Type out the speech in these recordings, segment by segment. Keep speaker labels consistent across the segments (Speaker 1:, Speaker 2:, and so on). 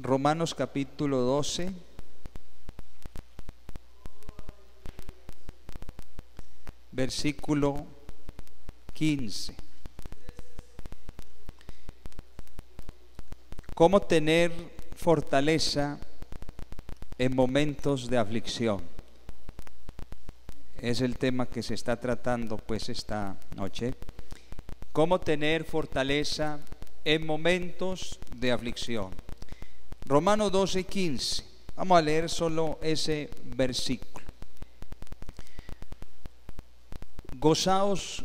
Speaker 1: Romanos capítulo 12, versículo 15. ¿Cómo tener fortaleza en momentos de aflicción? Es el tema que se está tratando pues esta noche. ¿Cómo tener fortaleza en momentos de aflicción? Romanos 12, 15. Vamos a leer solo ese versículo. Gozaos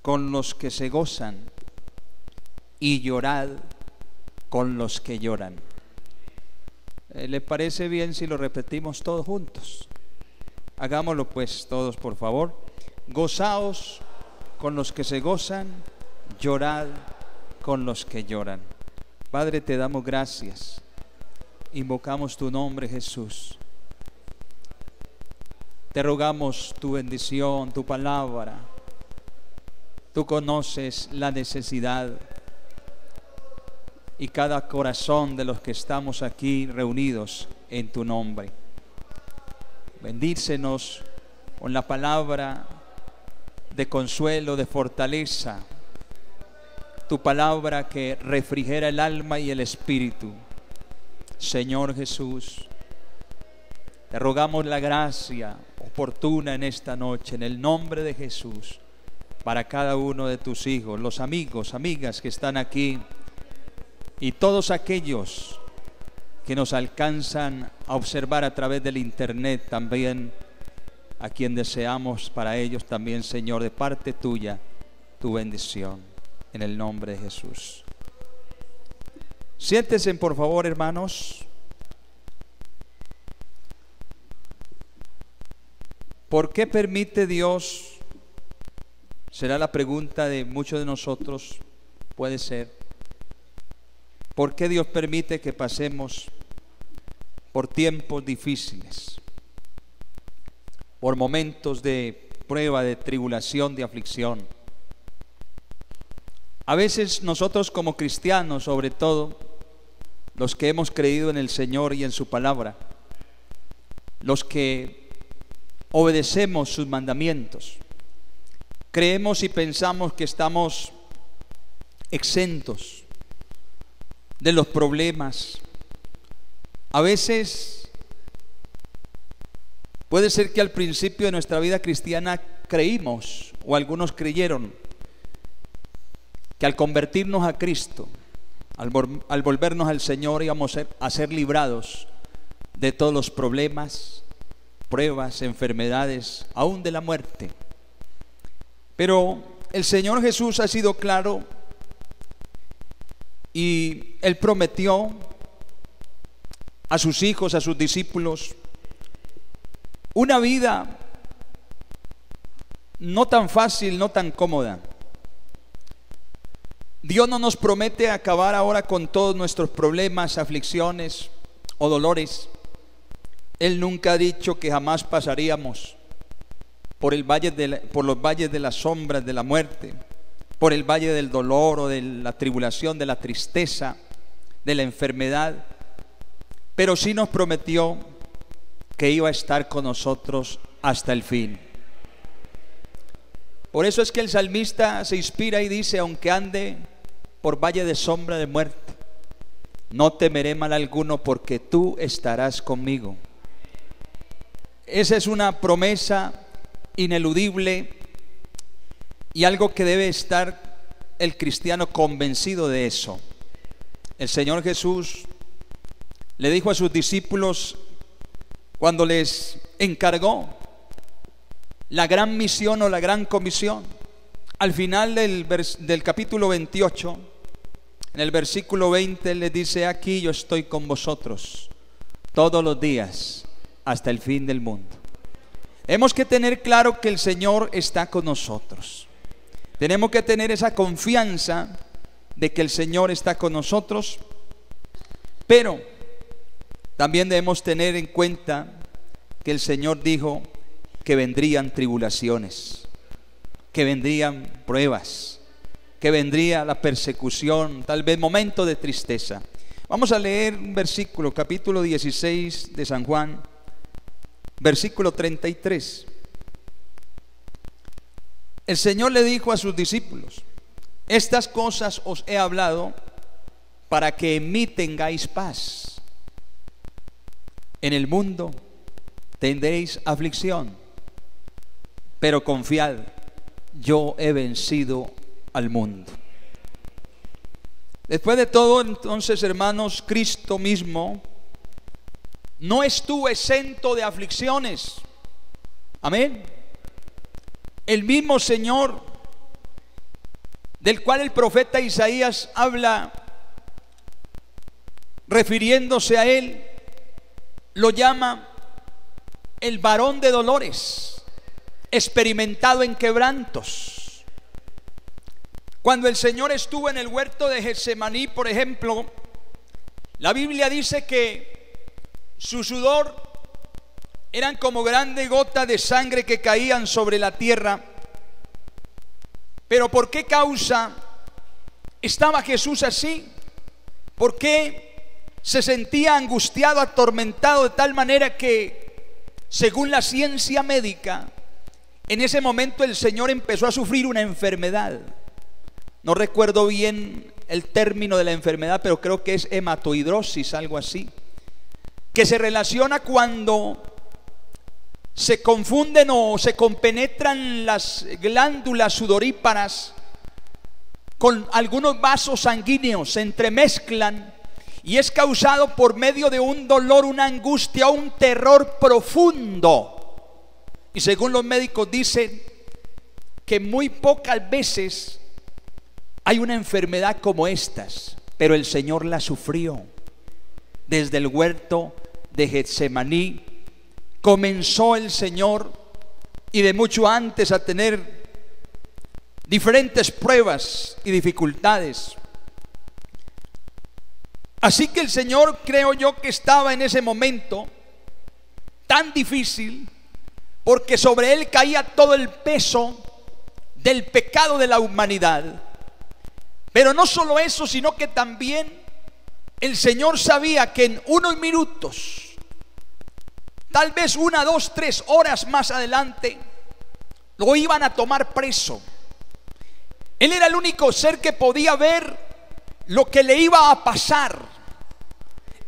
Speaker 1: con los que se gozan y llorad con los que lloran. ¿Le parece bien si lo repetimos todos juntos? Hagámoslo pues todos, por favor. Gozaos con los que se gozan, llorad con los que lloran. Padre, te damos gracias. Invocamos tu nombre, Jesús. Te rogamos tu bendición, tu palabra. Tú conoces la necesidad y cada corazón de los que estamos aquí reunidos en tu nombre. Bendícenos con la palabra de consuelo, de fortaleza, tu palabra que refrigera el alma y el espíritu. Señor Jesús, te rogamos la gracia oportuna en esta noche, en el nombre de Jesús, para cada uno de tus hijos, los amigos, amigas que están aquí, y todos aquellos que nos alcanzan a observar a través del internet también, a quien deseamos para ellos también, Señor, de parte tuya, tu bendición, en el nombre de Jesús. Siéntense, por favor, hermanos. ¿Por qué permite Dios? Será la pregunta de muchos de nosotros, puede ser. ¿Por qué Dios permite que pasemos por tiempos difíciles, por momentos de prueba, de tribulación, de aflicción? A veces nosotros como cristianos, sobre todo los que hemos creído en el Señor y en su palabra, los que obedecemos sus mandamientos, creemos y pensamos que estamos exentos de los problemas. A veces puede ser que al principio de nuestra vida cristiana creímos, o algunos creyeron, que al convertirnos a Cristo, al volvernos al Señor, íbamos a ser librados de todos los problemas, pruebas, enfermedades, aún de la muerte. Pero el Señor Jesús ha sido claro y Él prometió a sus hijos, a sus discípulos, una vida no tan fácil, no tan cómoda. Dios no nos promete acabar ahora con todos nuestros problemas, aflicciones o dolores. Él nunca ha dicho que jamás pasaríamos por los valles de las sombras de la muerte, por el valle del dolor o de la tribulación, de la tristeza, de la enfermedad. Pero sí nos prometió que iba a estar con nosotros hasta el fin. Por eso es que el salmista se inspira y dice: aunque ande por valle de sombra de muerte, no temeré mal alguno, porque tú estarás conmigo. Esa es una promesa ineludible y algo que debe estar el cristiano convencido de eso. El Señor Jesús le dijo a sus discípulos cuando les encargó la gran misión o la gran comisión, al final del capítulo 28, en el versículo 20, les dice: aquí yo estoy con vosotros todos los días hasta el fin del mundo. Tenemos que tener claro que el Señor está con nosotros. Tenemos que tener esa confianza de que el Señor está con nosotros, pero también debemos tener en cuenta que el Señor dijo que vendrían tribulaciones, que vendrían pruebas, que vendría la persecución, tal vez momentos de tristeza. Vamos a leer un versículo, capítulo 16 de San Juan, versículo 33. El Señor le dijo a sus discípulos: estas cosas os he hablado para que en mí tengáis paz. En el mundo tendréis aflicción, pero confiad, yo he vencido al mundo. Después de todo, entonces, hermanos, Cristo mismo no estuvo exento de aflicciones. Amén. El mismo Señor, del cual el profeta Isaías habla, refiriéndose a él, lo llama el varón de dolores, experimentado en quebrantos. Cuando el Señor estuvo en el huerto de Getsemaní, por ejemplo, la Biblia dice que su sudor eran como grandes gotas de sangre que caían sobre la tierra. Pero ¿por qué causa estaba Jesús así? ¿Por qué se sentía angustiado, atormentado, de tal manera que, según la ciencia médica, en ese momento el Señor empezó a sufrir una enfermedad? No recuerdo bien el término de la enfermedad, pero creo que es hematoidrosis, algo así, que se relaciona cuando se confunden o se compenetran las glándulas sudoríparas con algunos vasos sanguíneos, se entremezclan y es causado por medio de un dolor, una angustia, un terror profundo. Y según los médicos dicen que muy pocas veces hay una enfermedad como estas, pero el Señor la sufrió. Desde el huerto de Getsemaní comenzó el Señor, y de mucho antes, a tener diferentes pruebas y dificultades. Así que el Señor, creo yo, que estaba en ese momento tan difícil, porque sobre él caía todo el peso del pecado de la humanidad. Pero no solo eso, sino que también el Señor sabía que en unos minutos, tal vez 1, 2, 3 horas más adelante, lo iban a tomar preso. Él era el único ser que podía ver lo que le iba a pasar.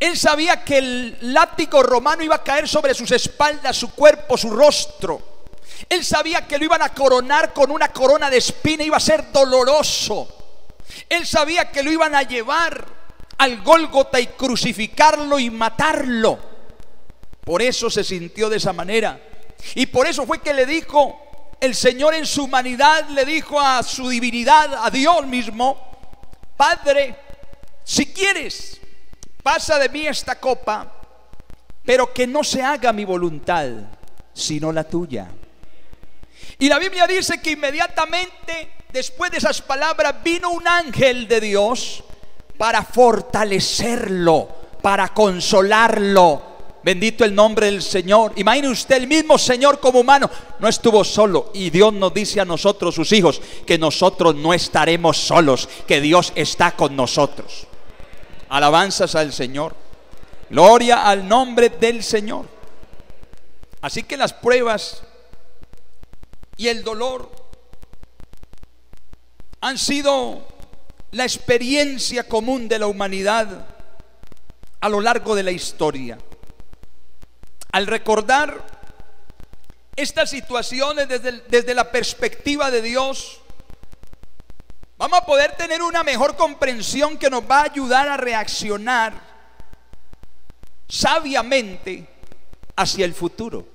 Speaker 1: Él sabía que el látigo romano iba a caer sobre sus espaldas, su cuerpo, su rostro. Él sabía que lo iban a coronar con una corona de espina, iba a ser doloroso. Él sabía que lo iban a llevar al Gólgota y crucificarlo y matarlo. Por eso se sintió de esa manera. Y por eso fue que le dijo el Señor, en su humanidad, le dijo a su divinidad, a Dios mismo: Padre, si quieres, pasa de mí esta copa, pero que no se haga mi voluntad, sino la tuya. Y la Biblia dice que inmediatamente después de esas palabras vino un ángel de Dios para fortalecerlo, para consolarlo. Bendito el nombre del Señor. Imagine usted, el mismo Señor como humano no estuvo solo. Y Dios nos dice a nosotros, sus hijos, que nosotros no estaremos solos, que Dios está con nosotros. Alabanzas al Señor. Gloria al nombre del Señor. Así que las pruebas y el dolor han sido la experiencia común de la humanidad a lo largo de la historia. Al recordar estas situaciones desde la perspectiva de Dios, vamos a poder tener una mejor comprensión que nos va a ayudar a reaccionar sabiamente hacia el futuro.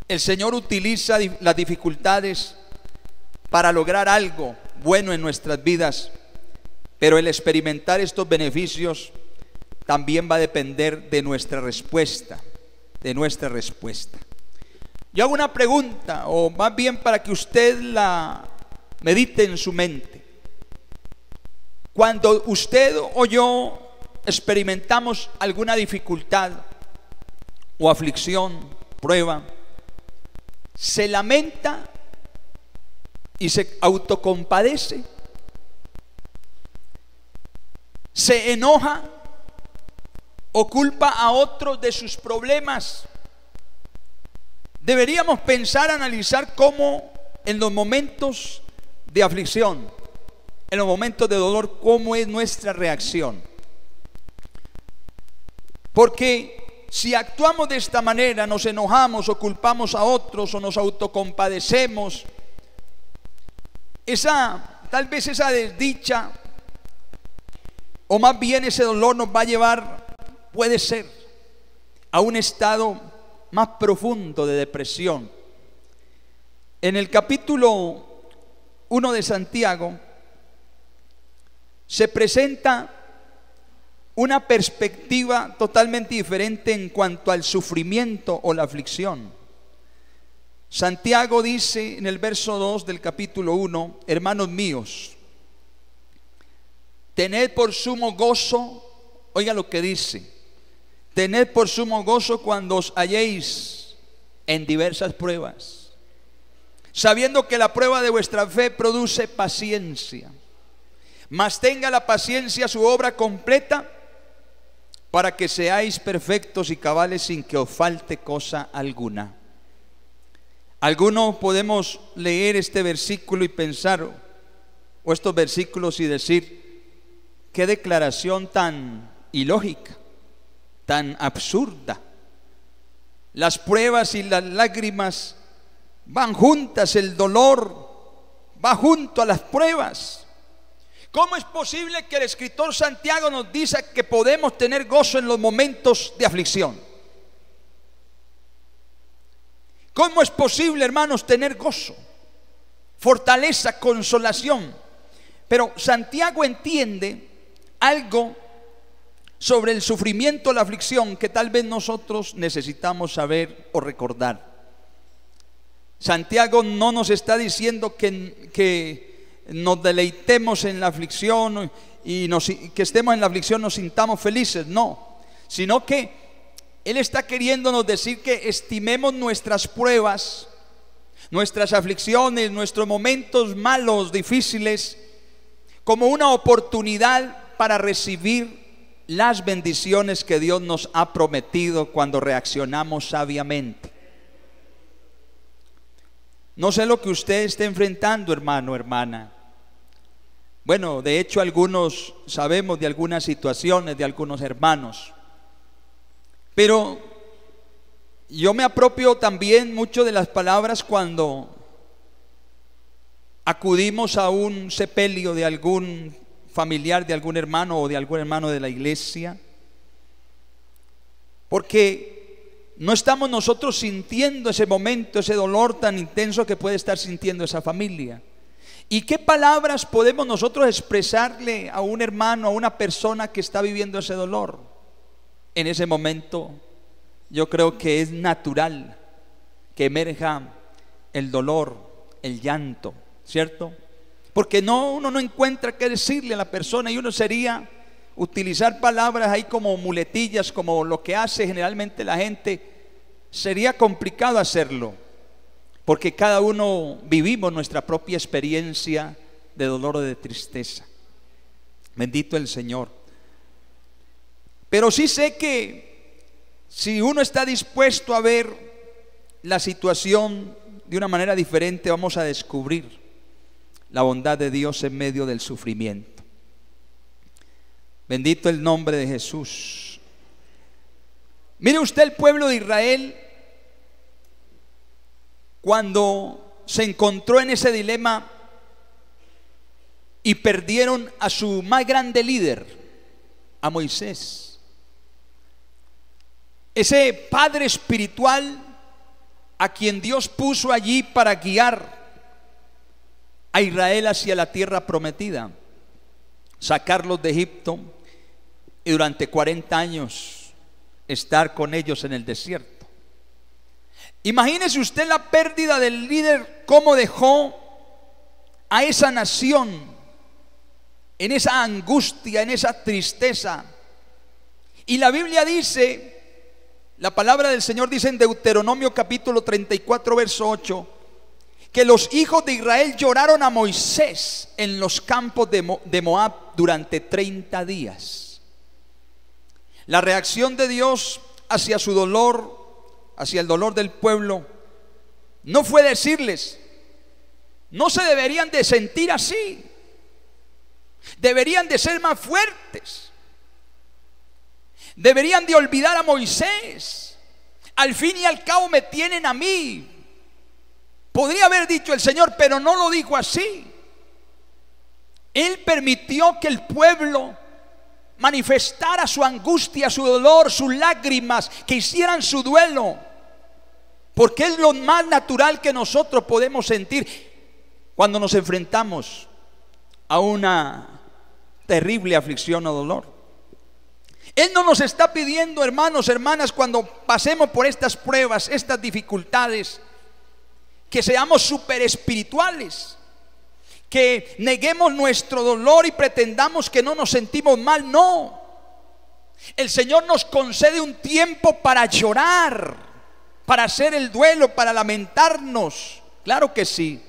Speaker 1: El Señor utiliza las dificultades para lograr algo bueno en nuestras vidas, pero el experimentar estos beneficios también va a depender de nuestra respuesta, Yo hago una pregunta, o más bien para que usted la medite en su mente. Cuando usted o yo experimentamos alguna dificultad o aflicción, prueba, ¿se lamenta y se autocompadece? se enoja o culpa a otros de sus problemas. Deberíamos pensar, analizar cómo en los momentos de aflicción, en los momentos de dolor, cómo es nuestra reacción. Porque si actuamos de esta manera, nos enojamos o culpamos a otros o nos autocompadecemos, tal vez esa desdicha, o más bien ese dolor nos va a llevar, puede ser, a un estado más profundo de depresión. En el capítulo 1 de Santiago se presenta una perspectiva totalmente diferente en cuanto al sufrimiento o la aflicción. Santiago dice en el verso 2 del capítulo 1: hermanos míos, tened por sumo gozo, oiga lo que dice, tened por sumo gozo cuando os halléis en diversas pruebas, sabiendo que la prueba de vuestra fe produce paciencia. Mas tenga la paciencia su obra completa, para que seáis perfectos y cabales sin que os falte cosa alguna. Algunos podemos leer este versículo y pensar, o estos versículos, y decir: qué declaración tan ilógica, tan absurda. Las pruebas y las lágrimas van juntas, el dolor va junto a las pruebas. ¿Cómo es posible que el escritor Santiago nos diga que podemos tener gozo en los momentos de aflicción? ¿Cómo es posible, hermanos, tener gozo, fortaleza, consolación? Pero Santiago entiende algo sobre el sufrimiento, la aflicción, que tal vez nosotros necesitamos saber o recordar. Santiago no nos está diciendo que nos deleitemos en la aflicción y que estemos en la aflicción, nos sintamos felices, no, sino que él está queriéndonos decir que estimemos nuestras pruebas, nuestras aflicciones, nuestros momentos malos, difíciles, como una oportunidad para recibir las bendiciones que Dios nos ha prometido cuando reaccionamos sabiamente. No sé lo que usted esté enfrentando, hermano, hermana. Bueno, de hecho algunos sabemos de algunas situaciones de algunos hermanos, pero yo me apropio también mucho de las palabras cuando acudimos a un sepelio de algún familiar, de algún hermano o de algún hermano de la iglesia, porque no estamos nosotros sintiendo ese momento, ese dolor tan intenso que puede estar sintiendo esa familia. ¿Y qué palabras podemos nosotros expresarle a un hermano, a una persona que está viviendo ese dolor? En ese momento yo creo que es natural que emerja el dolor, el llanto, ¿cierto? Porque uno no encuentra qué decirle a la persona, y uno sería utilizar palabras ahí como muletillas, como lo que hace generalmente la gente. Sería complicado hacerlo, porque cada uno vivimos nuestra propia experiencia de dolor o de tristeza. Bendito el Señor. Pero sí sé que si uno está dispuesto a ver la situación de una manera diferente, vamos a descubrir la bondad de Dios en medio del sufrimiento. Bendito el nombre de Jesús. Mire usted el pueblo de Israel, cuando se encontró en ese dilema y perdieron a su más grande líder, a Moisés, ese padre espiritual a quien Dios puso allí para guiar a Israel hacia la tierra prometida, sacarlos de Egipto y durante 40 años estar con ellos en el desierto. Imagínese usted la pérdida del líder, cómo dejó a esa nación en esa angustia, en esa tristeza. Y la Biblia dice, la palabra del Señor dice en Deuteronomio capítulo 34 verso 8, que los hijos de Israel lloraron a Moisés en los campos de Moab durante 30 días. La reacción de Dios hacia su dolor, hacia el dolor del pueblo, no fue decirles: no se deberían de sentir así, deberían de ser más fuertes, deberían de olvidar a Moisés, al fin y al cabo me tienen a mí. Podría haber dicho el Señor, pero no lo dijo así. Él permitió que el pueblo manifestara su angustia, su dolor, sus lágrimas, que hicieran su duelo, porque es lo más natural que nosotros podemos sentir cuando nos enfrentamos a una terrible aflicción o dolor. Él no nos está pidiendo, hermanos, hermanas, cuando pasemos por estas pruebas, estas dificultades, que seamos súper espirituales, que neguemos nuestro dolor y pretendamos que no nos sentimos mal. No, el Señor nos concede un tiempo para llorar, para hacer el duelo, para lamentarnos. Claro que sí.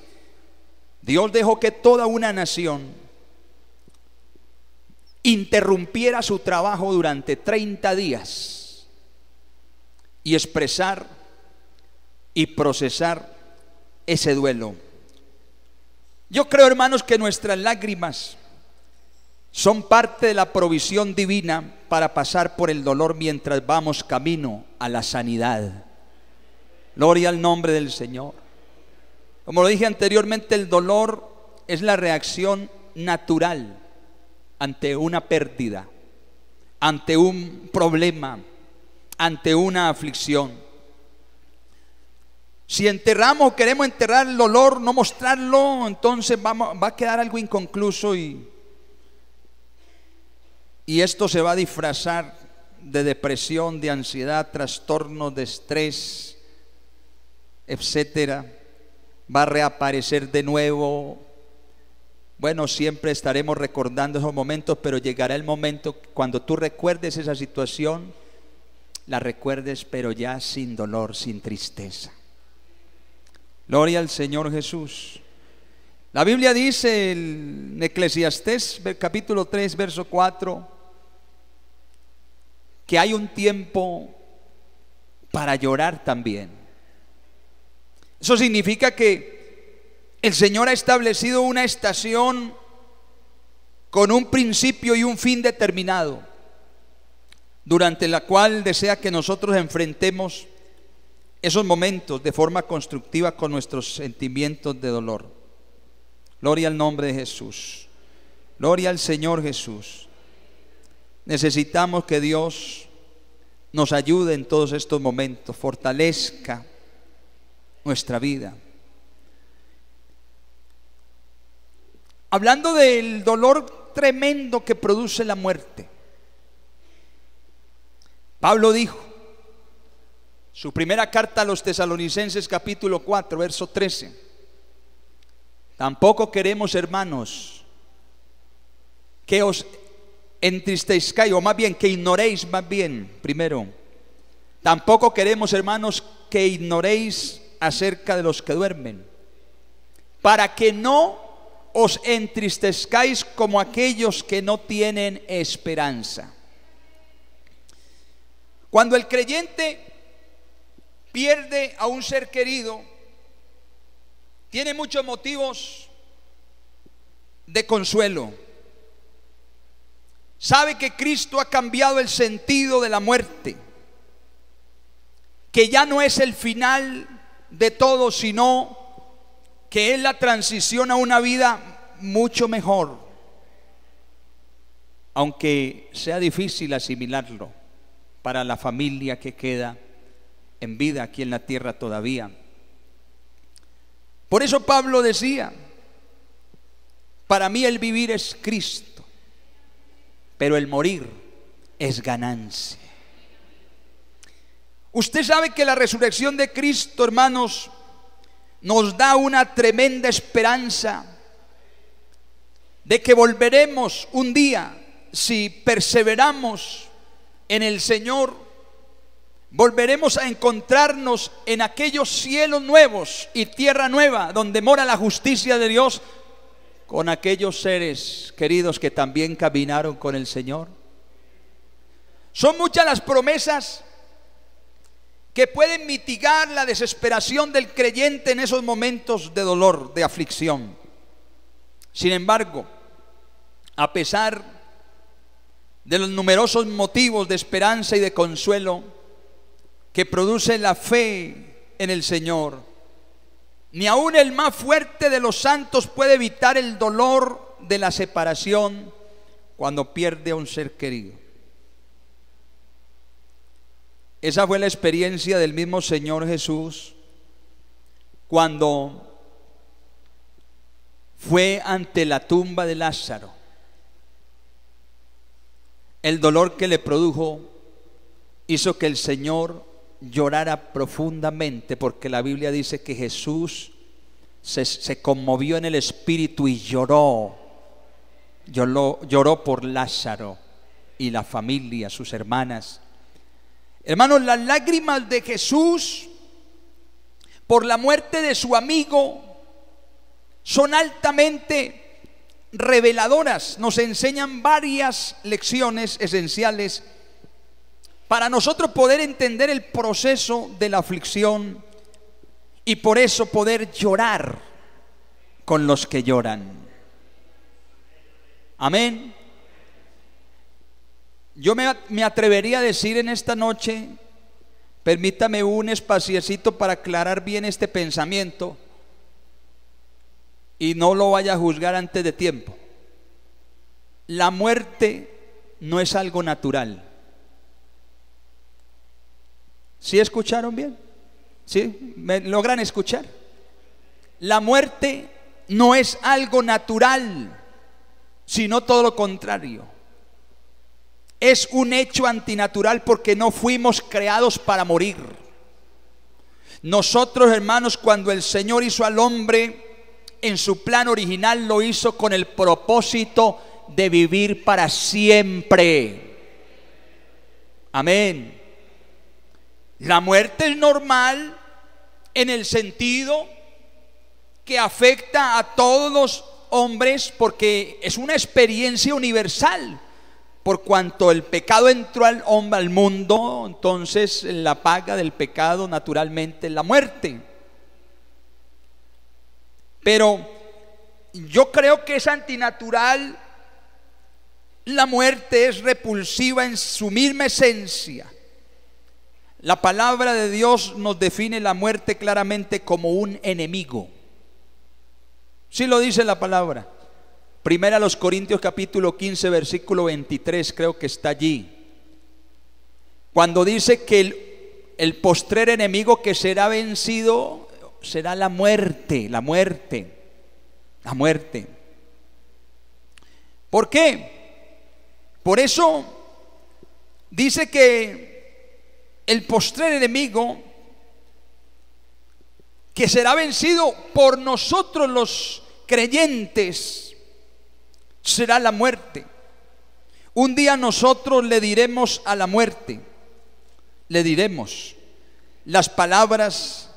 Speaker 1: Dios dejó que toda una nación interrumpiera su trabajo durante 30 días y expresar y procesar ese duelo. Yo creo, hermanos, que nuestras lágrimas son parte de la provisión divina para pasar por el dolor mientras vamos camino a la sanidad. Gloria al nombre del Señor. Como lo dije anteriormente, el dolor es la reacción natural ante una pérdida, ante un problema, ante una aflicción. Si enterramos o queremos enterrar el dolor, no mostrarlo, entonces va a quedar algo inconcluso y esto se va a disfrazar de depresión, de ansiedad, trastornos, de estrés, etcétera. Va a reaparecer de nuevo. Bueno, siempre estaremos recordando esos momentos, pero llegará el momento cuando tú recuerdes esa situación, la recuerdes, pero ya sin dolor, sin tristeza. Gloria al Señor Jesús. La Biblia dice en Eclesiastés capítulo 3 verso 4 que hay un tiempo para llorar también. Eso significa que el Señor ha establecido una estación con un principio y un fin determinado, durante la cual desea que nosotros enfrentemos esos momentos de forma constructiva con nuestros sentimientos de dolor. Gloria al nombre de Jesús. Gloria al Señor Jesús. Necesitamos que Dios nos ayude en todos estos momentos, fortalezca nuestra vida. Hablando del dolor tremendo que produce la muerte, Pablo dijo, su primera carta a los Tesalonicenses capítulo 4 verso 13: tampoco queremos, hermanos, que os entristezcáis, o más bien que ignoréis, más bien, primero, tampoco queremos, hermanos, que ignoréis acerca de los que duermen, para que no os entristezcáis como aquellos que no tienen esperanza. Cuando el creyente pierde a un ser querido, tiene muchos motivos de consuelo. Sabe que Cristo ha cambiado el sentido de la muerte, que ya no es el final de todo, sino que es la transición a una vida mucho mejor, aunque sea difícil asimilarlo para la familia que queda en vida aquí en la tierra todavía. Por eso Pablo decía: para mí el vivir es Cristo, pero el morir es ganancia. Usted sabe que la resurrección de Cristo, hermanos, nos da una tremenda esperanza de que volveremos un día, si perseveramos en el Señor, volveremos a encontrarnos en aquellos cielos nuevos y tierra nueva donde mora la justicia de Dios con aquellos seres queridos que también caminaron con el Señor. Son muchas las promesas que pueden mitigar la desesperación del creyente en esos momentos de dolor, de aflicción. Sin embargo, a pesar de los numerosos motivos de esperanza y de consuelo que produce la fe en el Señor, ni aun el más fuerte de los santos puede evitar el dolor de la separación cuando pierde a un ser querido. Esa fue la experiencia del mismo Señor Jesús cuando fue ante la tumba de Lázaro. El dolor que le produjo hizo que el Señor llorara profundamente, porque la Biblia dice que Jesús se conmovió en el espíritu y lloró por Lázaro y la familia, sus hermanas. Hermanos, las lágrimas de Jesús por la muerte de su amigo son altamente reveladoras. Nos enseñan varias lecciones esenciales para nosotros poder entender el proceso de la aflicción y por eso poder llorar con los que lloran. Amén. Yo me atrevería a decir en esta noche, permítame un espaciecito para aclarar bien este pensamiento y no lo vaya a juzgar antes de tiempo. La muerte no es algo natural. ¿Sí escucharon bien? ¿Sí? ¿Me logran escuchar? La muerte no es algo natural, sino todo lo contrario. Es un hecho antinatural porque no fuimos creados para morir. Nosotros, hermanos, cuando el Señor hizo al hombre en su plan original, lo hizo con el propósito de vivir para siempre. Amén. La muerte es normal en el sentido que afecta a todos los hombres porque es una experiencia universal. Por cuanto el pecado entró al hombre, al mundo, entonces la paga del pecado naturalmente es la muerte. Pero yo creo que es antinatural. La muerte es repulsiva en su misma esencia. La palabra de Dios nos define la muerte claramente como un enemigo. Sí lo dice la palabra. Primera a los Corintios capítulo 15 versículo 23, creo que está allí, cuando dice que el postrer enemigo que será vencido será la muerte. ¿Por qué? Por eso dice que el postrer enemigo que será vencido por nosotros los creyentes será la muerte. Un día nosotros le diremos a la muerte, le diremos las palabras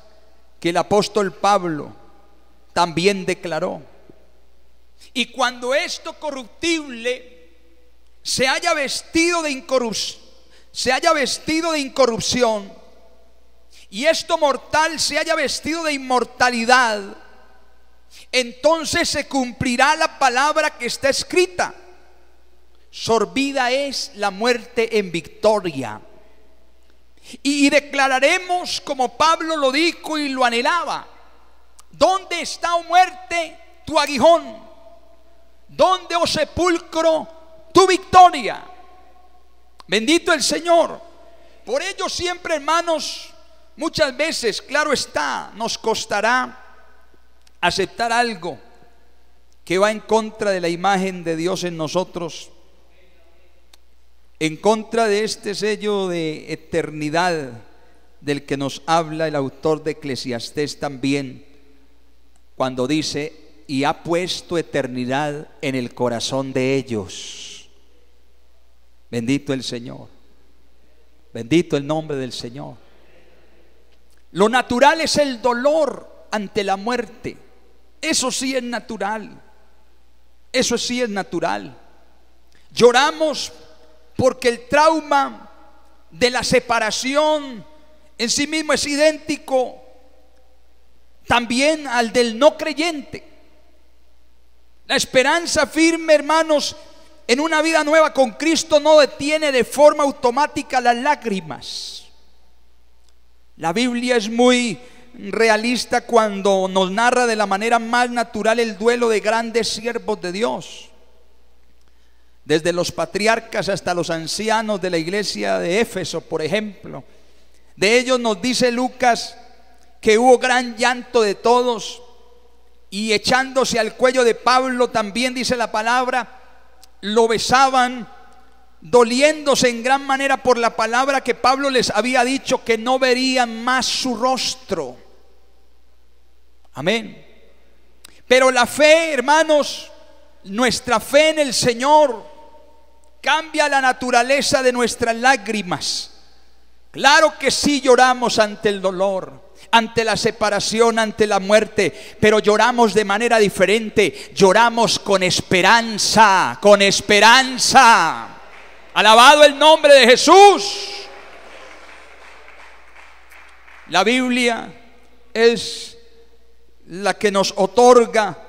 Speaker 1: que el apóstol Pablo también declaró. Y cuando esto corruptible se haya vestido de incorrupción, y esto mortal se haya vestido de inmortalidad, entonces se cumplirá la palabra que está escrita: sorbida es la muerte en victoria. Y declararemos como Pablo lo dijo y lo anhelaba: ¿dónde está, oh muerte, tu aguijón? ¿Dónde, oh sepulcro, tu victoria? Bendito el Señor. Por ello siempre, hermanos, muchas veces, claro está, nos costará aceptar algo que va en contra de la imagen de Dios en nosotros, en contra de este sello de eternidad del que nos habla el autor de Eclesiastés también, cuando dice: y ha puesto eternidad en el corazón de ellos. Bendito el Señor, bendito el nombre del Señor. Lo natural es el dolor ante la muerte. Eso sí es natural. Eso sí es natural. Lloramos porque el trauma de la separación en sí mismo es idéntico también al del no creyente. La esperanza firme, hermanos, en una vida nueva con Cristo no detiene de forma automática las lágrimas. La Biblia es muy realista cuando nos narra de la manera más natural el duelo de grandes siervos de Dios. Desde los patriarcas hasta los ancianos de la iglesia de Éfeso, por ejemplo. De ellos nos dice Lucas que hubo gran llanto de todos, y echándose al cuello de Pablo, también dice la palabra, lo besaban, doliéndose en gran manera por la palabra que Pablo les había dicho, que no verían más su rostro. Amén. Pero la fe, hermanos, nuestra fe en el Señor cambia la naturaleza de nuestras lágrimas. Claro que sí lloramos ante el dolor, ante la separación, ante la muerte, pero lloramos de manera diferente. Lloramos con esperanza, con esperanza. Alabado el nombre de Jesús. La Biblia es la que nos otorga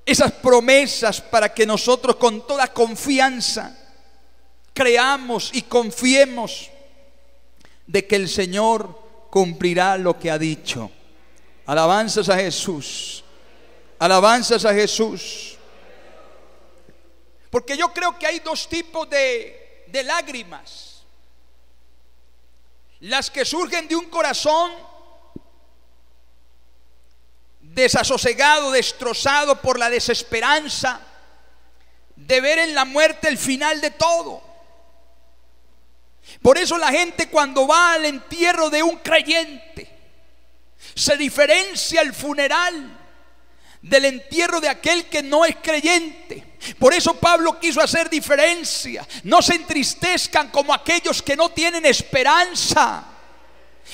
Speaker 1: esas promesas para que nosotros con toda confianza creamos y confiemos de que el Señor cumplirá lo que ha dicho. Alabanzas a Jesús. Alabanzas a Jesús. Porque yo creo que hay dos tipos de lágrimas. Las que surgen de un corazón desasosegado, destrozado por la desesperanza de ver en la muerte el final de todo. Por eso la gente, cuando va al entierro de un creyente, se diferencia el funeral del entierro de aquel que no es creyente. Por eso Pablo quiso hacer diferencia. No se entristezcan como aquellos que no tienen esperanza.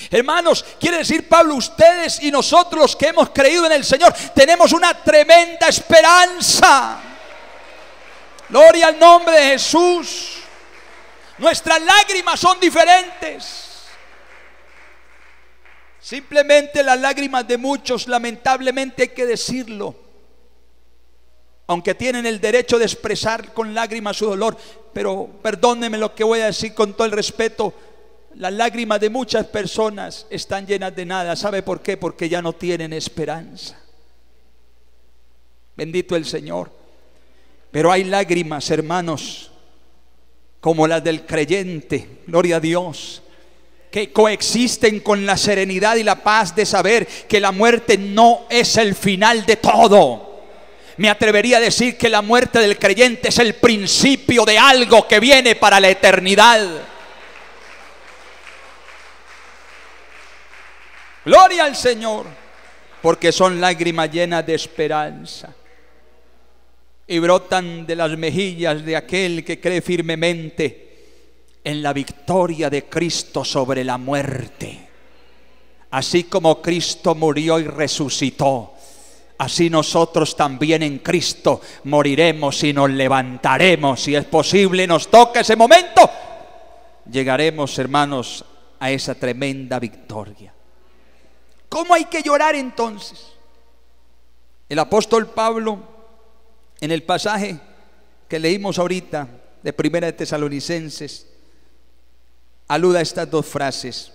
Speaker 1: Hermanos, quiere decir Pablo, ustedes y nosotros los que hemos creído en el Señor tenemos una tremenda esperanza. Gloria al nombre de Jesús. Nuestras lágrimas son diferentes. Simplemente las lágrimas de muchos, lamentablemente hay que decirlo, aunque tienen el derecho de expresar con lágrimas su dolor, pero perdónenme lo que voy a decir con todo el respeto, las lágrimas de muchas personas están llenas de nada. ¿Sabe por qué? Porque ya no tienen esperanza. Bendito el Señor. Pero hay lágrimas, hermanos, como las del creyente, gloria a Dios, que coexisten con la serenidad y la paz de saber que la muerte no es el final de todo. Me atrevería a decir que la muerte del creyente es el principio de algo que viene para la eternidad. Gloria al Señor, porque son lágrimas llenas de esperanza y brotan de las mejillas de aquel que cree firmemente en la victoria de Cristo sobre la muerte. Así como Cristo murió y resucitó, así nosotros también en Cristo moriremos y nos levantaremos. Si es posible, nos toca ese momento, llegaremos, hermanos, a esa tremenda victoria. ¿Cómo hay que llorar entonces? El apóstol Pablo, en el pasaje que leímos ahorita de Primera de Tesalonicenses, alude a estas dos frases,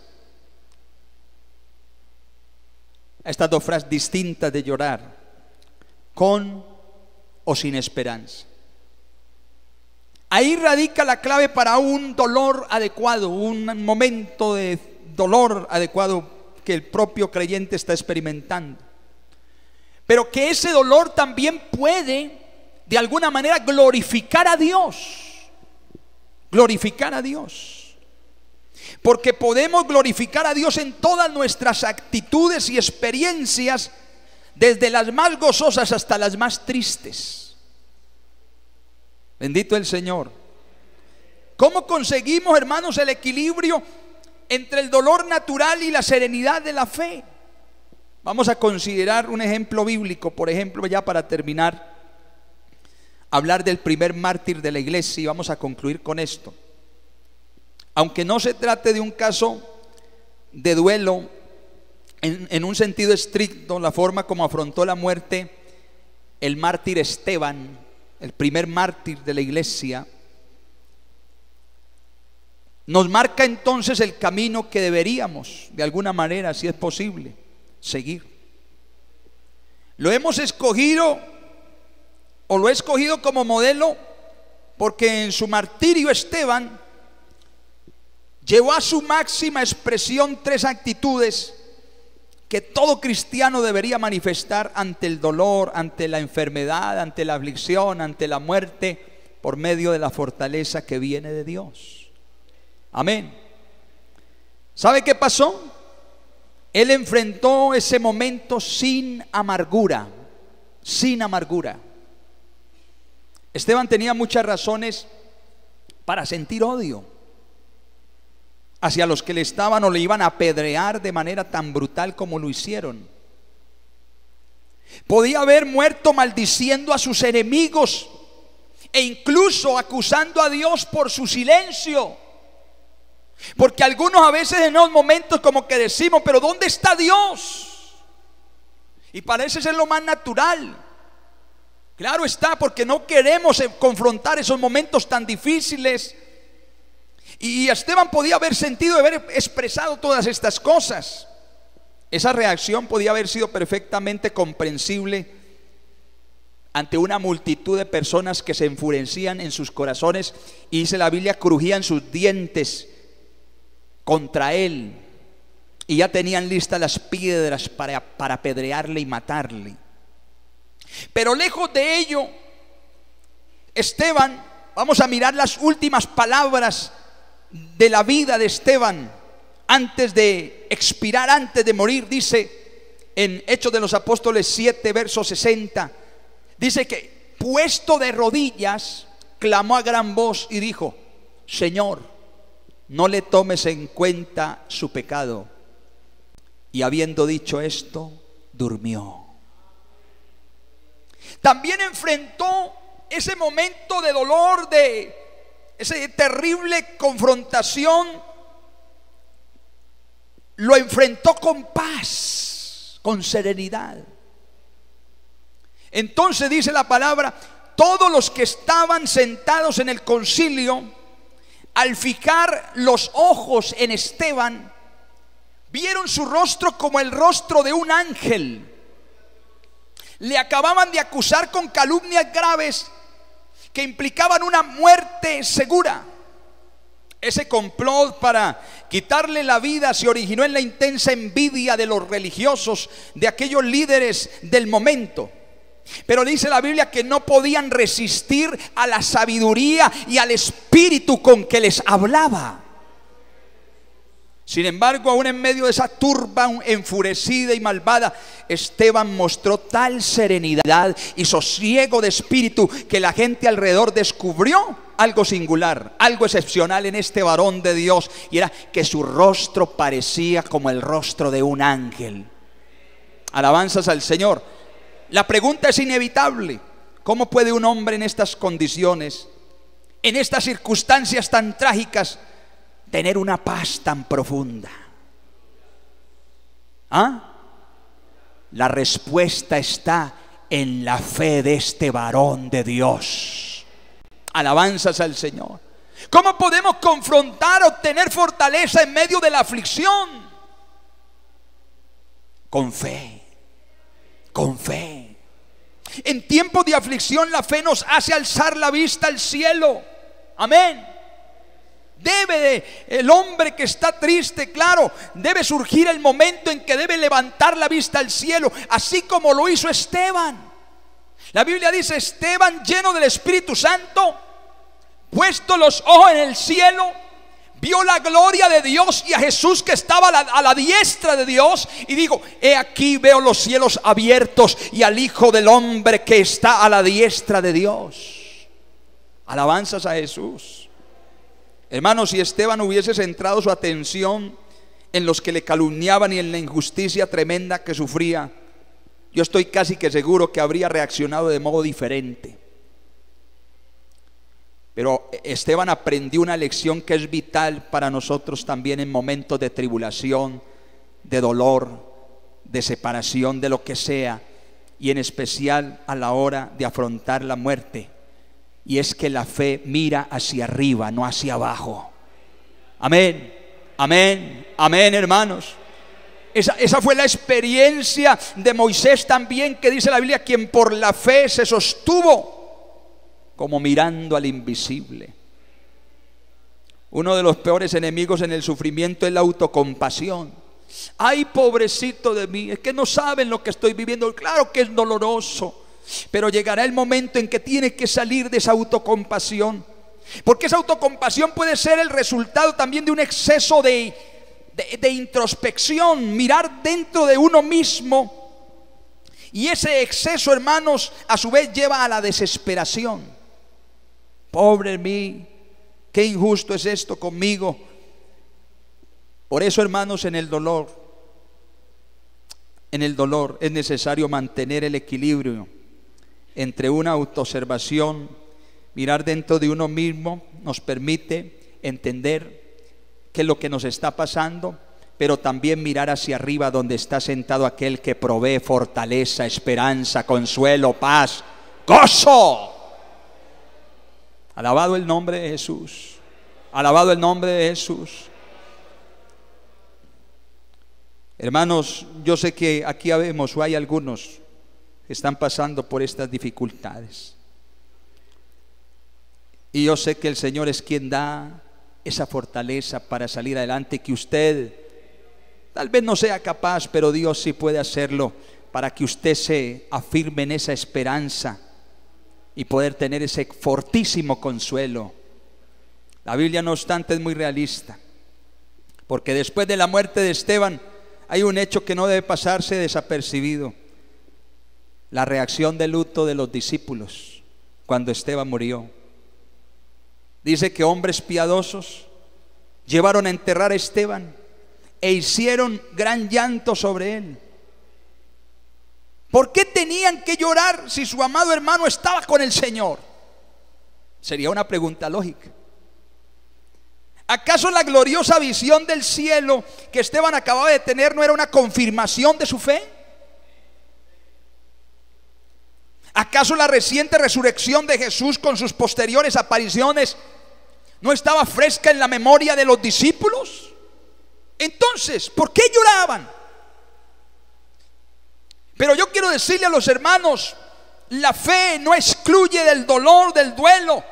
Speaker 1: a estas dos frases distintas de llorar: con o sin esperanza. Ahí radica la clave para un dolor adecuado, un momento de dolor adecuado que el propio creyente está experimentando, pero que ese dolor también puede de alguna manera glorificar a Dios. Glorificar a Dios, porque podemos glorificar a Dios en todas nuestras actitudes y experiencias, desde las más gozosas hasta las más tristes. Bendito el Señor. ¿Cómo conseguimos, hermanos, el equilibrio entre el dolor natural y la serenidad de la fe? Vamos a considerar un ejemplo bíblico, por ejemplo, ya para terminar. hablar del primer mártir de la iglesia y vamos a concluir con esto. Aunque no se trate de un caso de duelo en un sentido estricto, la forma como afrontó la muerte el mártir Esteban, el primer mártir de la iglesia, nos marca entonces el camino que deberíamos, de alguna manera, si es posible, seguir. Lo hemos escogido, o lo he escogido como modelo, porque en su martirio Esteban llevó a su máxima expresión tres actitudes que todo cristiano debería manifestar ante el dolor, ante la enfermedad, ante la aflicción, ante la muerte, por medio de la fortaleza que viene de Dios. Amén. ¿Sabe qué pasó? Él enfrentó ese momento sin amargura, sin amargura. Esteban tenía muchas razones para sentir odio hacia los que le estaban o le iban a apedrear de manera tan brutal como lo hicieron. Podía haber muerto maldiciendo a sus enemigos e incluso acusando a Dios por su silencio. Porque algunos a veces en unos momentos como que decimos, pero ¿dónde está Dios? Y parece ser lo más natural. Claro está, porque no queremos confrontar esos momentos tan difíciles. Y Esteban podía haber sentido, haber expresado todas estas cosas. Esa reacción podía haber sido perfectamente comprensible ante una multitud de personas que se enfurecían en sus corazones, y dice la Biblia, crujían sus dientes contra él, y ya tenían listas las piedras para apedrearle y matarle. Pero lejos de ello, Esteban, vamos a mirar las últimas palabras de la vida de Esteban antes de expirar, antes de morir. Dice en Hechos de los Apóstoles 7, verso 60, dice que puesto de rodillas clamó a gran voz y dijo: Señor, no le tomes en cuenta su pecado. Y habiendo dicho esto, durmió. También enfrentó ese momento de dolor, de esa terrible confrontación. Lo enfrentó con paz, con serenidad. Entonces dice la palabra, todos los que estaban sentados en el concilio, al fijar los ojos en Esteban, vieron su rostro como el rostro de un ángel. Le acababan de acusar con calumnias graves que implicaban una muerte segura. Ese complot para quitarle la vida se originó en la intensa envidia de los religiosos, de aquellos líderes del momento. Pero dice la Biblia que no podían resistir a la sabiduría y al espíritu con que les hablaba. Sin embargo, aún en medio de esa turba enfurecida y malvada, Esteban mostró tal serenidad y sosiego de espíritu que la gente alrededor descubrió algo singular, algo excepcional en este varón de Dios, y era que su rostro parecía como el rostro de un ángel. Alabanzas al Señor. La pregunta es inevitable: ¿cómo puede un hombre en estas condiciones, en estas circunstancias tan trágicas, tener una paz tan profunda? ¿Ah? La respuesta está en la fe de este varón de Dios. Alabanzas al Señor. ¿Cómo podemos confrontar, obtener fortaleza en medio de la aflicción? Con fe. Con fe. En tiempos de aflicción la fe nos hace alzar la vista al cielo. Amén. El hombre que está triste, claro, debe surgir el momento en que debe levantar la vista al cielo, así como lo hizo Esteban. La Biblia dice: Esteban, lleno del Espíritu Santo, puesto los ojos en el cielo, vio la gloria de Dios y a Jesús que estaba a la diestra de Dios, y dijo: he aquí veo los cielos abiertos y al Hijo del Hombre que está a la diestra de Dios. Alabanzas a Jesús. Hermanos, si Esteban hubiese centrado su atención en los que le calumniaban y en la injusticia tremenda que sufría, yo estoy casi que seguro que habría reaccionado de modo diferente. Pero Esteban aprendió una lección que es vital para nosotros también en momentos de tribulación, de dolor, de separación, de lo que sea, y en especial a la hora de afrontar la muerte. Y es que la fe mira hacia arriba, no hacia abajo. Amén, amén, amén, hermanos. Esa fue la experiencia de Moisés también, que dice la Biblia, quien por la fe se sostuvo como mirando al invisible. Uno de los peores enemigos en el sufrimiento es la autocompasión. Ay, pobrecito de mí, es que no saben lo que estoy viviendo. Claro que es doloroso, pero llegará el momento en que tienes que salir de esa autocompasión, porque esa autocompasión puede ser el resultado también de un exceso de introspección, mirar dentro de uno mismo. Y ese exceso, hermanos, a su vez lleva a la desesperación. Pobre de mí, qué injusto es esto conmigo. Por eso, hermanos, en el dolor es necesario mantener el equilibrio entre una autoobservación. Mirar dentro de uno mismo nos permite entender qué es lo que nos está pasando, pero también mirar hacia arriba, donde está sentado aquel que provee fortaleza, esperanza, consuelo, paz, gozo. Alabado el nombre de Jesús, alabado el nombre de Jesús. Hermanos, yo sé que aquí habemos o hay algunos que están pasando por estas dificultades, y yo sé que el Señor es quien da esa fortaleza para salir adelante, que usted tal vez no sea capaz, pero Dios sí puede hacerlo, para que usted se afirme en esa esperanza y poder tener ese fortísimo consuelo. La Biblia, no obstante, es muy realista, porque después de la muerte de Esteban hay un hecho que no debe pasarse desapercibido: la reacción de luto de los discípulos cuando Esteban murió. Dice que hombres piadosos llevaron a enterrar a Esteban e hicieron gran llanto sobre él. ¿Por qué tenían que llorar si su amado hermano estaba con el Señor? Sería una pregunta lógica. ¿Acaso la gloriosa visión del cielo que Esteban acababa de tener no era una confirmación de su fe? ¿Acaso la reciente resurrección de Jesús con sus posteriores apariciones no estaba fresca en la memoria de los discípulos? Entonces, ¿por qué lloraban? Pero yo quiero decirle a los hermanos, la fe no excluye del dolor, del duelo.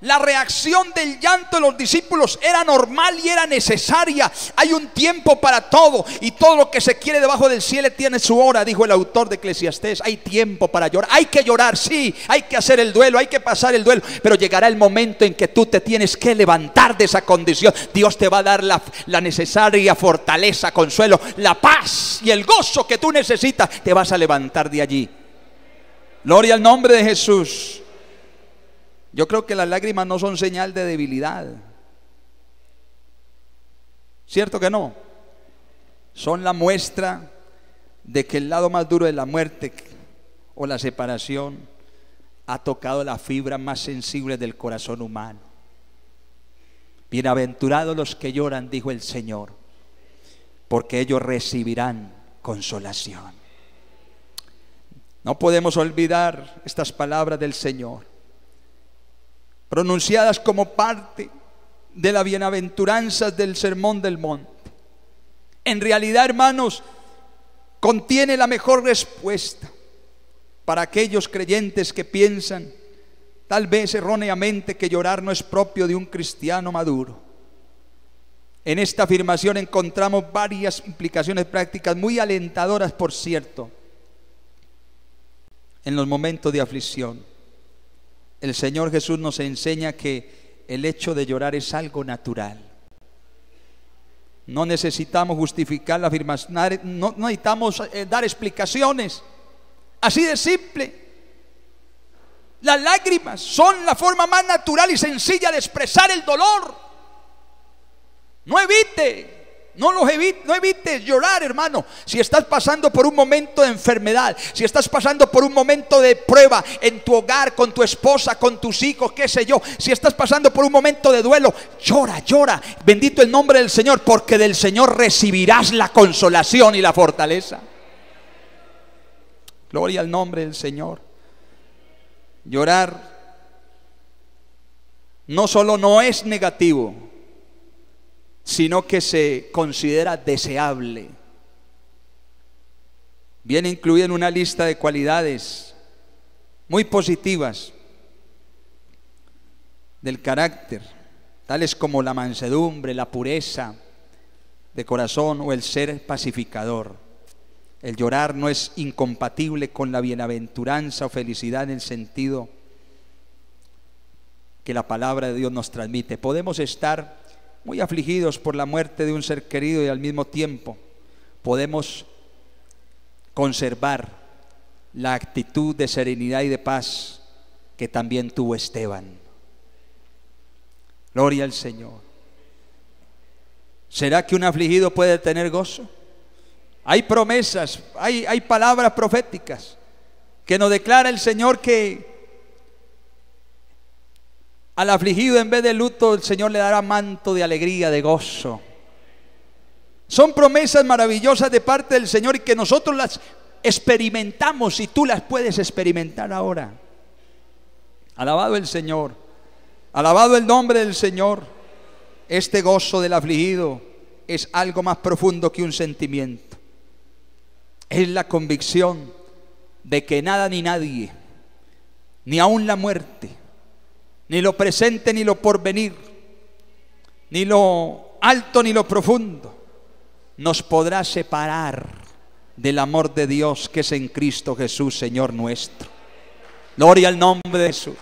Speaker 1: La reacción del llanto de los discípulos era normal y era necesaria. Hay un tiempo para todo, y todo lo que se quiere debajo del cielo tiene su hora, dijo el autor de Eclesiastés. Hay tiempo para llorar, hay que llorar, sí, hay que hacer el duelo, hay que pasar el duelo, pero llegará el momento en que tú te tienes que levantar de esa condición. Dios te va a dar la necesaria fortaleza, consuelo, la paz y el gozo que tú necesitas. Te vas a levantar de allí. Gloria al nombre de Jesús. Yo creo que las lágrimas no son señal de debilidad. ¿Cierto que no? Son la muestra de que el lado más duro de la muerte o la separación ha tocado la fibra más sensible del corazón humano. Bienaventurados los que lloran, dijo el Señor, porque ellos recibirán consolación. No podemos olvidar estas palabras del Señor, pronunciadas como parte de las bienaventuranzas del Sermón del Monte. En realidad, hermanos, contiene la mejor respuesta para aquellos creyentes que piensan, tal vez erróneamente, que llorar no es propio de un cristiano maduro. En esta afirmación encontramos varias implicaciones prácticas muy alentadoras, por cierto. En los momentos de aflicción, el Señor Jesús nos enseña que el hecho de llorar es algo natural. No necesitamos justificar la afirmación, no necesitamos dar explicaciones. Así de simple. Las lágrimas son la forma más natural y sencilla de expresar el dolor. No evite No evites llorar, hermano. Si estás pasando por un momento de enfermedad, si estás pasando por un momento de prueba en tu hogar, con tu esposa, con tus hijos, qué sé yo, si estás pasando por un momento de duelo, llora, llora. Bendito el nombre del Señor, porque del Señor recibirás la consolación y la fortaleza. Gloria al nombre del Señor. Llorar no solo no es negativo, sino que se considera deseable. Viene incluida en una lista de cualidades muy positivas del carácter, tales como la mansedumbre, la pureza de corazón o el ser pacificador. El llorar no es incompatible con la bienaventuranza o felicidad en el sentido que la palabra de Dios nos transmite. Podemos estar muy afligidos por la muerte de un ser querido y al mismo tiempo podemos conservar la actitud de serenidad y de paz que también tuvo Esteban. Gloria al Señor. ¿Será que un afligido puede tener gozo? Hay promesas, hay palabras proféticas que nos declara el Señor que al afligido en vez de luto el Señor le dará manto de alegría, de gozo. Son promesas maravillosas de parte del Señor y que nosotros las experimentamos y tú las puedes experimentar ahora. Alabado el Señor, alabado el nombre del Señor. Este gozo del afligido es algo más profundo que un sentimiento. Es la convicción de que nada ni nadie, ni aun la muerte, ni lo presente ni lo porvenir, ni lo alto ni lo profundo, nos podrá separar del amor de Dios que es en Cristo Jesús, Señor nuestro. Gloria al nombre de Jesús.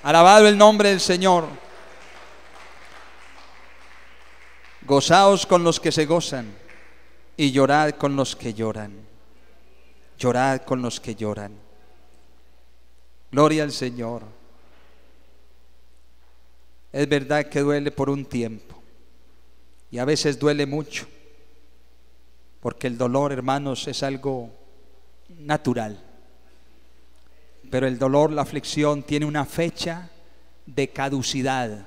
Speaker 1: Alabado el nombre del Señor. Gozaos con los que se gozan y llorad con los que lloran. Llorad con los que lloran. Gloria al Señor. Es verdad que duele por un tiempo y a veces duele mucho, porque el dolor, hermanos, es algo natural. Pero el dolor, la aflicción tiene una fecha de caducidad.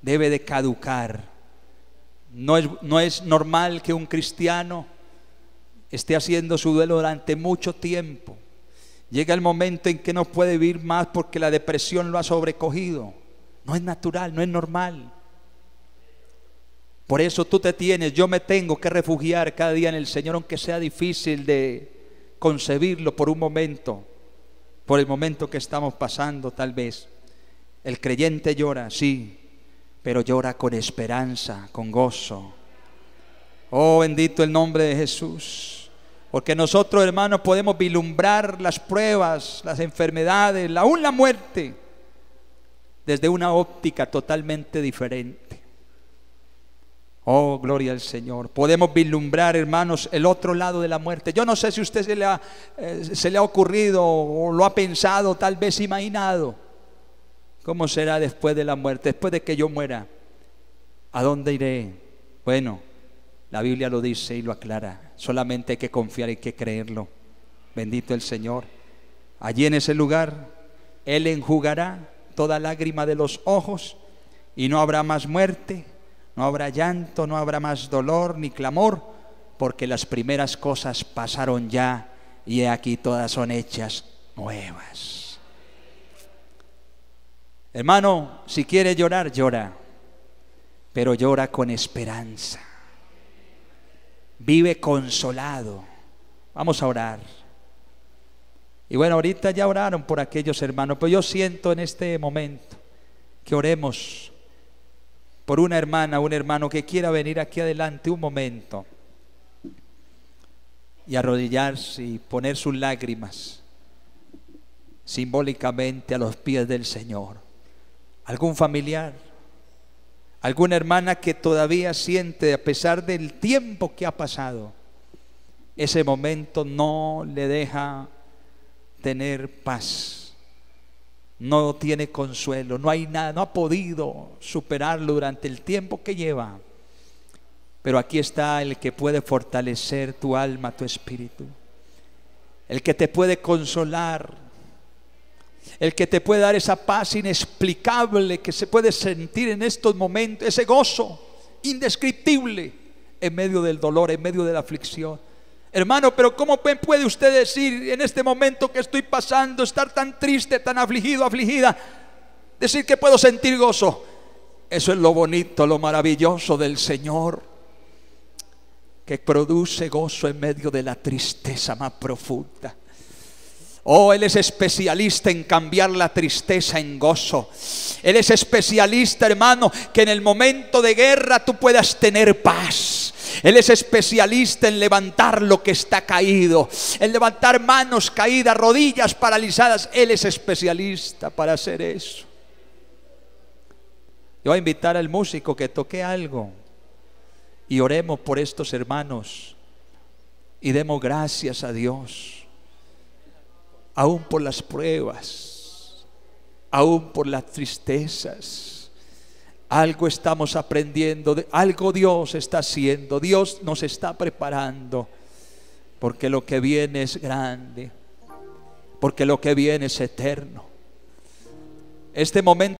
Speaker 1: Debe de caducar. No es normal que un cristiano esté haciendo su duelo durante mucho tiempo. Llega el momento en que no puede vivir más porque la depresión lo ha sobrecogido. No es natural, no es normal. Por eso yo me tengo que refugiar cada día en el Señor, aunque sea difícil de concebirlo por un momento, por el momento que estamos pasando tal vez. El creyente llora, sí, pero llora con esperanza, con gozo. Oh, bendito el nombre de Jesús. Porque nosotros, hermanos, podemos vislumbrar las pruebas, las enfermedades, aún la muerte, desde una óptica totalmente diferente. Oh, gloria al Señor. Podemos vislumbrar, hermanos, el otro lado de la muerte. Yo no sé si a usted se le ha ocurrido o lo ha pensado, tal vez imaginado. ¿Cómo será después de la muerte? Después de que yo muera, ¿a dónde iré? Bueno, la Biblia lo dice y lo aclara. Solamente hay que confiar y hay que creerlo. Bendito el Señor. Allí en ese lugar Él enjugará toda lágrima de los ojos y no habrá más muerte, no habrá llanto, no habrá más dolor ni clamor, porque las primeras cosas pasaron ya y he aquí todas son hechas nuevas. Hermano, si quiere llorar, llora, pero llora con esperanza. Vive consolado. Vamos a orar. Y bueno, ahorita ya oraron por aquellos hermanos, pero yo siento en este momento que oremos por una hermana, un hermano que quiera venir aquí adelante un momento y arrodillarse y poner sus lágrimas simbólicamente a los pies del Señor. Algún familiar, alguna hermana que todavía siente, a pesar del tiempo que ha pasado, ese momento no le deja tener paz. no tiene consuelo, no hay nada, no ha podido superarlo durante el tiempo que lleva. Pero aquí está el que puede fortalecer tu alma, tu espíritu, el que te puede consolar, el que te puede dar esa paz inexplicable que se puede sentir en estos momentos, ese gozo indescriptible en medio del dolor, en medio de la aflicción. Hermano, pero ¿cómo puede usted decir en este momento que estoy pasando, estar tan triste, tan afligido, afligida, decir que puedo sentir gozo? Eso es lo bonito, lo maravilloso del Señor, que produce gozo en medio de la tristeza más profunda. Oh, Él es especialista en cambiar la tristeza en gozo. Él es especialista, hermano, que en el momento de guerra tú puedas tener paz. Él es especialista en levantar lo que está caído, en levantar manos caídas, rodillas paralizadas. Él es especialista para hacer eso. Yo voy a invitar al músico que toque algo y oremos por estos hermanos y demos gracias a Dios, aún por las pruebas, aún por las tristezas. Algo estamos aprendiendo, algo Dios está haciendo, Dios nos está preparando, porque lo que viene es grande, porque lo que viene es eterno. Este momento